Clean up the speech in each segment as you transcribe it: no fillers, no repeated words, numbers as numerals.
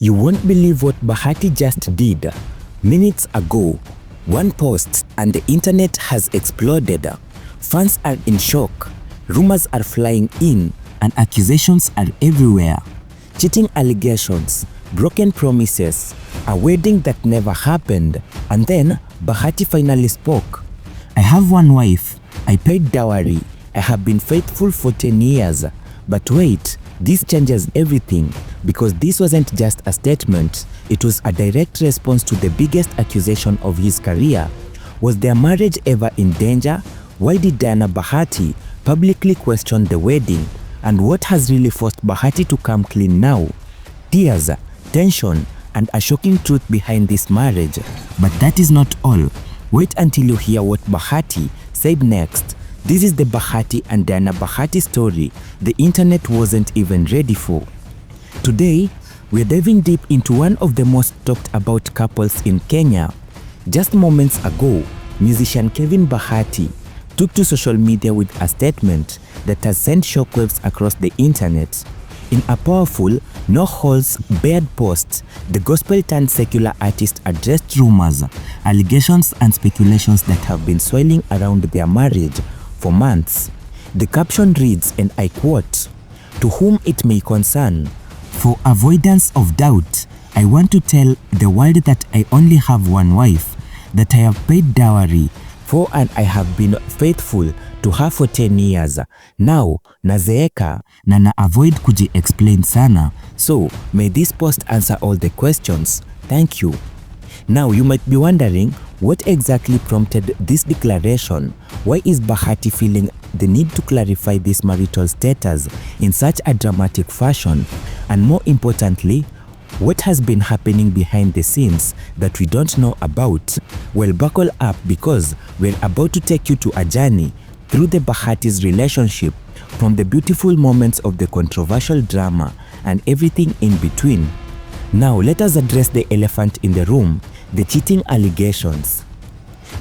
You won't believe what Bahati just did. Minutes ago, one post and the internet has exploded. Fans are in shock, rumors are flying in, and accusations are everywhere. Cheating allegations, broken promises, a wedding that never happened, and then Bahati finally spoke. I have one wife, I paid dowry, I have been faithful for 10 years. But wait, this changes everything, because this wasn't just a statement, it was a direct response to the biggest accusation of his career. Was their marriage ever in danger? Why did Diana Bahati publicly question the wedding? And what has really forced Bahati to come clean now? Tears, tension, and a shocking truth behind this marriage. But that is not all. Wait until you hear what Bahati said next. This is the Bahati and Diana Bahati story the internet wasn't even ready for. Today, we're diving deep into one of the most talked about couples in Kenya. Just moments ago, musician Kevin Bahati took to social media with a statement that has sent shockwaves across the internet. In a powerful, no-holds-barred post, the gospel-turned-secular artist addressed rumors, allegations and speculations that have been swirling around their marriage for months. The caption reads, and I quote, "To whom it may concern, for avoidance of doubt, I want to tell the world that I only have one wife, that I have paid dowry for and I have been faithful to her for 10 years. Now, nazeeka na na-avoid kuji-explain sana. So, may this post answer all the questions. Thank you." Now, you might be wondering, what exactly prompted this declaration? Why is Bahati feeling the need to clarify this marital status in such a dramatic fashion? And more importantly, what has been happening behind the scenes that we don't know about? Well, buckle up, because we're about to take you to a journey through the Bahati's relationship, from the beautiful moments of the controversial drama and everything in between. Now, let us address the elephant in the room, the cheating allegations.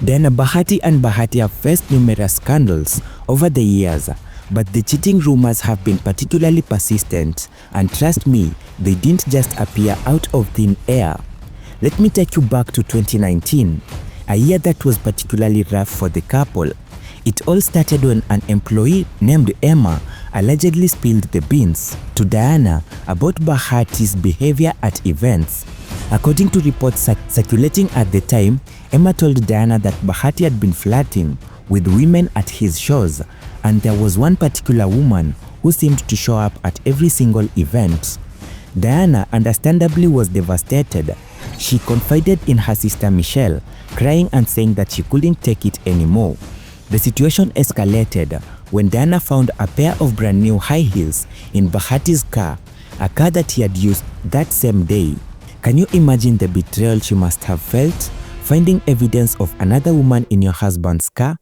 Diana Bahati and Bahati have faced numerous scandals over the years, but the cheating rumors have been particularly persistent, and trust me, they didn't just appear out of thin air. Let me take you back to 2019, a year that was particularly rough for the couple. It all started when an employee named Emma allegedly spilled the beans to Diana about Bahati's behavior at events. According to reports circulating at the time, Emma told Diana that Bahati had been flirting with women at his shows, and there was one particular woman who seemed to show up at every single event. Diana understandably was devastated. She confided in her sister Michelle, crying and saying that she couldn't take it anymore. The situation escalated when Diana found a pair of brand new high heels in Bahati's car, a car that he had used that same day. Can you imagine the betrayal she must have felt, finding evidence of another woman in your husband's car?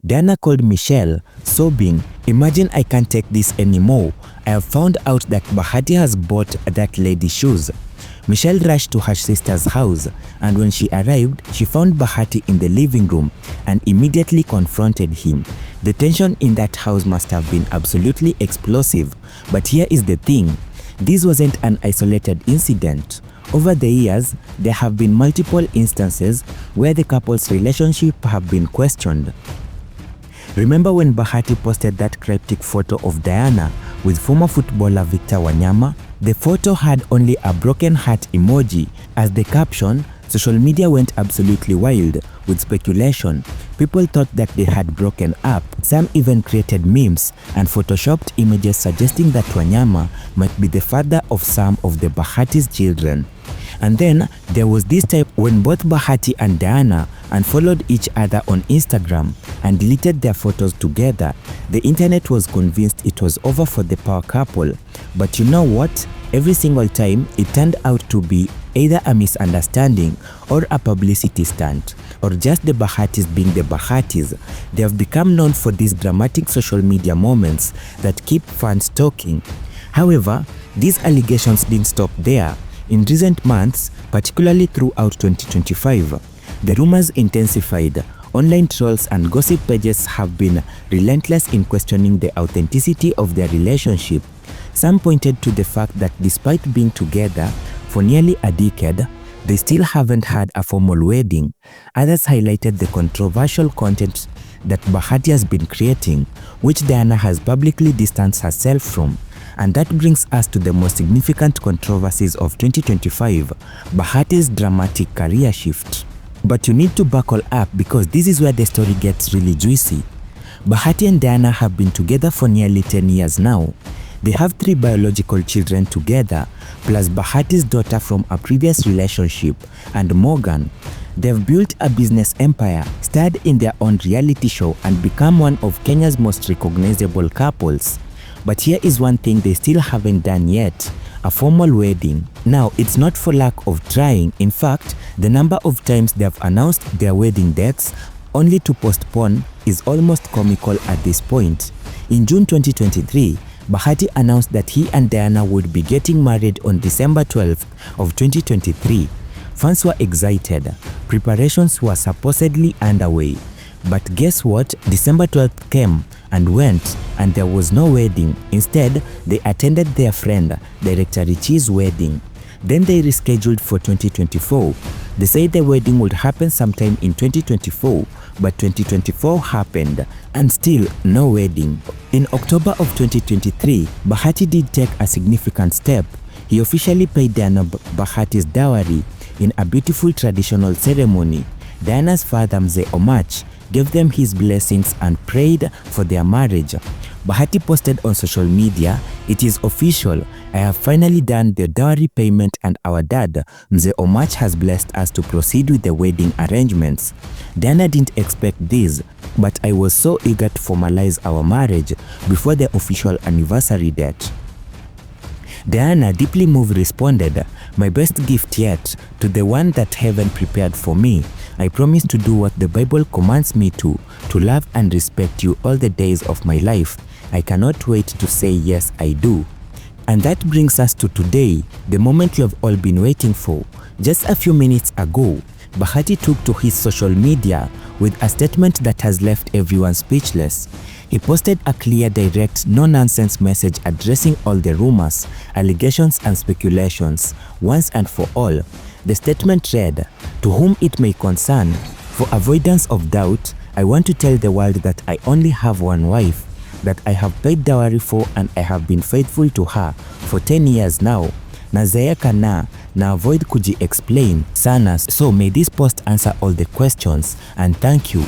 Diana called Michelle, sobbing, "Imagine, I can't take this anymore. I have found out that Bahati has bought that lady shoes." Michelle rushed to her sister's house, and when she arrived, she found Bahati in the living room and immediately confronted him. The tension in that house must have been absolutely explosive. But here is the thing, this wasn't an isolated incident. Over the years, there have been multiple instances where the couple's relationship have been questioned. Remember when Bahati posted that cryptic photo of Diana with former footballer Victor Wanyama? The photo had only a broken heart emoji as the caption. Social media went absolutely wild with speculation. People thought that they had broken up. Some even created memes and photoshopped images suggesting that Wanyama might be the father of some of the Bahati's children. And then there was this time when both Bahati and Diana unfollowed each other on Instagram and deleted their photos together. The internet was convinced it was over for the power couple. But you know what? Every single time it turned out to be either a misunderstanding or a publicity stunt, or just the Bahatis being the Bahatis. They have become known for these dramatic social media moments that keep fans talking. However, these allegations didn't stop there. In recent months, particularly throughout 2025, the rumors intensified. Online trolls and gossip pages have been relentless in questioning the authenticity of their relationship. Some pointed to the fact that despite being together for nearly a decade, they still haven't had a formal wedding. Others highlighted the controversial content that Bahati has been creating, which Diana has publicly distanced herself from. And that brings us to the most significant controversies of 2025, Bahati's dramatic career shift. But you need to buckle up because this is where the story gets really juicy. Bahati and Diana have been together for nearly 10 years now. They have 3 biological children together, plus Bahati's daughter from a previous relationship, and Morgan. They've built a business empire, starred in their own reality show, and become one of Kenya's most recognizable couples. But here is one thing they still haven't done yet: a formal wedding. Now, it's not for lack of trying. In fact, the number of times they've announced their wedding dates only to postpone is almost comical at this point. In June 2023, Bahati announced that he and Diana would be getting married on December 12th of 2023. Fans were excited. Preparations were supposedly underway. But guess what? December 12th came and went, and there was no wedding. Instead, they attended their friend, director Richie's wedding. Then they rescheduled for 2024. They said the wedding would happen sometime in 2024, but 2024 happened, and still no wedding. In October of 2023, Bahati did take a significant step. He officially paid Diana Bahati's dowry in a beautiful traditional ceremony. Diana's father, Mzee Omach, gave them his blessings and prayed for their marriage. Bahati posted on social media, "It is official. I have finally done the dowry payment and our dad, Mzee Omach, has blessed us to proceed with the wedding arrangements. Diana didn't expect this, but I was so eager to formalize our marriage before the official anniversary date." Diana, deeply moved, responded, "My best gift yet, to the one that heaven prepared for me. I promise to do what the Bible commands me to love and respect you all the days of my life. I cannot wait to say yes, I do." And that brings us to today, the moment you have all been waiting for. Just a few minutes ago, Bahati took to his social media with a statement that has left everyone speechless. He posted a clear, direct, no-nonsense message addressing all the rumors, allegations and speculations, once and for all. The statement read, "To whom it may concern, for avoidance of doubt, I want to tell the world that I only have one wife, that I have paid dowry for and I have been faithful to her for 10 years now. Nazeeka na avoid kuji-explain sana, so may this post answer all the questions, and thank you."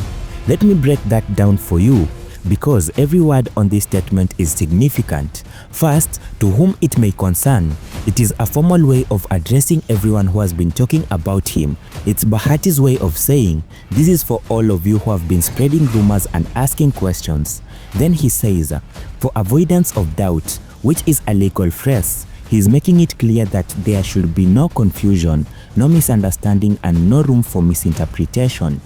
Let me break that down for you, because every word on this statement is significant. First, to whom it may concern. It is a formal way of addressing everyone who has been talking about him. It's Bahati's way of saying, "This is for all of you who have been spreading rumors and asking questions." Then he says, "For avoidance of doubt," which is a legal phrase. He is making it clear that there should be no confusion, no misunderstanding, and no room for misinterpretation.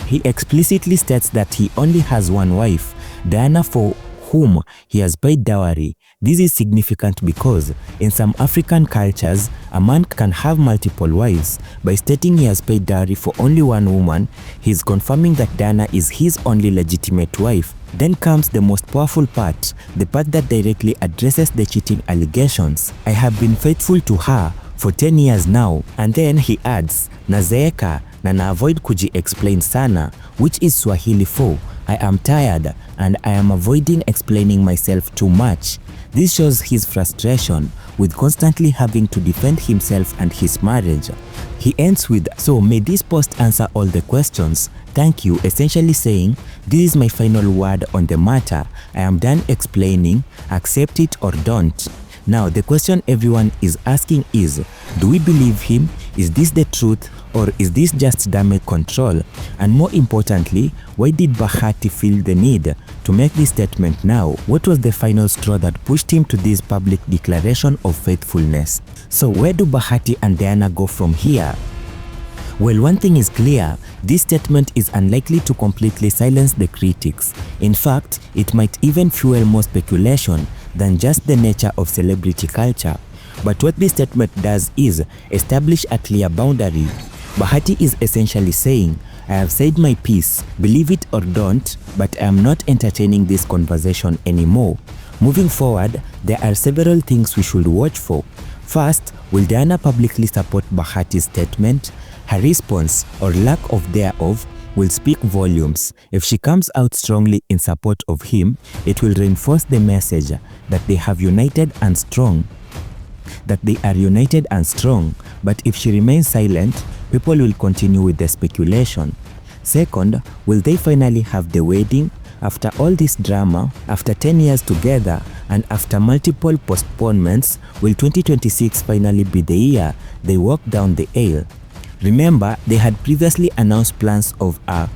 He explicitly states that he only has one wife, Diana, for whom he has paid dowry. This is significant because in some African cultures, a man can have multiple wives. By stating he has paid dowry for only one woman, he is confirming that Diana is his only legitimate wife. Then comes the most powerful part, the part that directly addresses the cheating allegations. "I have been faithful to her for 10 years now." And then he adds, "Nazeeka na avoid kuji-explain sana," which is Swahili for "I am tired and I am avoiding explaining myself too much." This shows his frustration with constantly having to defend himself and his marriage. He ends with, "So may this post answer all the questions. Thank you," essentially saying, "This is my final word on the matter. I am done explaining. Accept it or don't." Now, the question everyone is asking is, do we believe him? Is this the truth, or is this just damage control? And more importantly, why did Bahati feel the need to make this statement now? What was the final straw that pushed him to this public declaration of faithfulness? So where do Bahati and Diana go from here? Well, one thing is clear, this statement is unlikely to completely silence the critics. In fact, it might even fuel more speculation than just the nature of celebrity culture. But what this statement does is establish a clear boundary. Bahati is essentially saying, "I have said my piece, believe it or don't, but I am not entertaining this conversation anymore." Moving forward, there are several things we should watch for. First, will Diana publicly support Bahati's statement? Her response, or lack of thereof, will speak volumes. If she comes out strongly in support of him, it will reinforce the message that they are united and strong. But if she remains silent, people will continue with the speculation. Second, will they finally have the wedding? After all this drama, after 10 years together, and after multiple postponements, will 2026 finally be the year they walk down the aisle? Remember, they had previously announced plans of a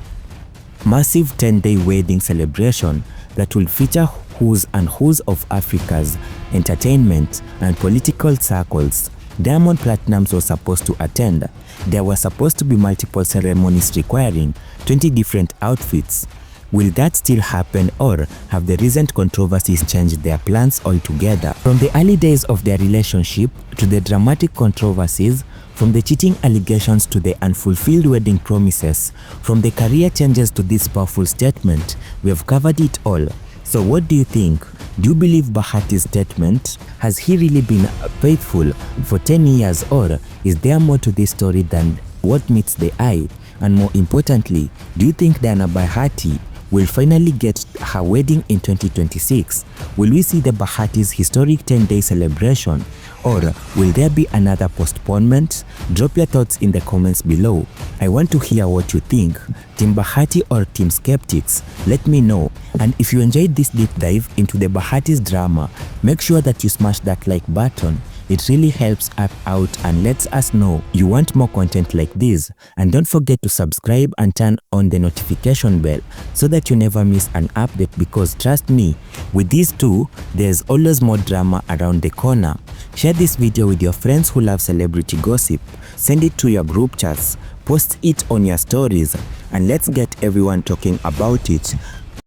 massive 10-day wedding celebration that will feature who's and who's of Africa's entertainment and political circles. Diamond Platnumz was supposed to attend. There were supposed to be multiple ceremonies requiring 20 different outfits. Will that still happen, or have the recent controversies changed their plans altogether? From the early days of their relationship to the dramatic controversies, from the cheating allegations to the unfulfilled wedding promises, from the career changes to this powerful statement, we have covered it all. So what do you think? Do you believe Bahati's statement? Has he really been faithful for 10 years, or is there more to this story than what meets the eye? And more importantly, do you think Diana Bahati will finally get her wedding in 2026? Will we see the Bahati's historic 10-day celebration, or will there be another postponement? Drop your thoughts in the comments below. I want to hear what you think. Team Bahati or Team Skeptics? Let me know. And if you enjoyed this deep dive into the Bahati's drama, make sure that you smash that like button. It really helps us out and lets us know you want more content like this. And don't forget to subscribe and turn on the notification bell so that you never miss an update, because trust me, with these two, there's always more drama around the corner. Share this video with your friends who love celebrity gossip. Send it to your group chats. Post it on your stories, and let's get everyone talking about it.